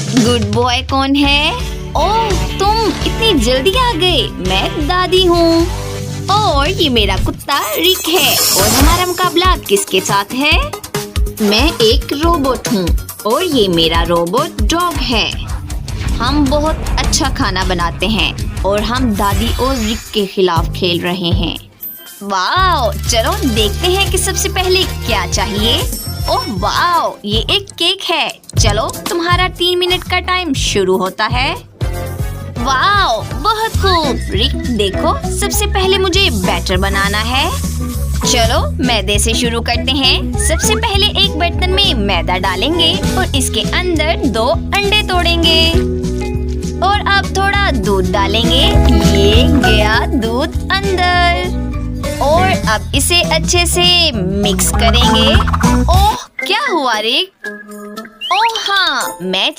Good boy कौन है? ओह, तुम इतनी जल्दी आ गए। मैं दादी हूँ और ये मेरा कुत्ता रिक है। और हमारा मुकाबला किसके साथ है? मैं एक रोबोट हूँ और ये मेरा रोबोट डॉग है। हम बहुत अच्छा खाना बनाते हैं और हम दादी और रिक के खिलाफ खेल रहे हैं। वाओ, चलो देखते हैं कि सबसे पहले क्या चाहिए। ओह वाओ, ये एक केक है। चलो, तुम्हारा 3 मिनट का टाइम शुरू होता है। वाओ, बहुत खूब। रिक देखो, सबसे पहले मुझे बैटर बनाना है। चलो, मैदे से शुरू करते हैं। सबसे पहले एक बर्तन में मैदा डालेंगे और इसके अंदर 2 अंडे तोड़ेंगे और अब थोड़ा दूध डालेंगे। ये गया दूध अंदर और अब इसे अच्छे से मिक्स करेंगे। ओह, क्या हुआ रिक? ओह हाँ, मैं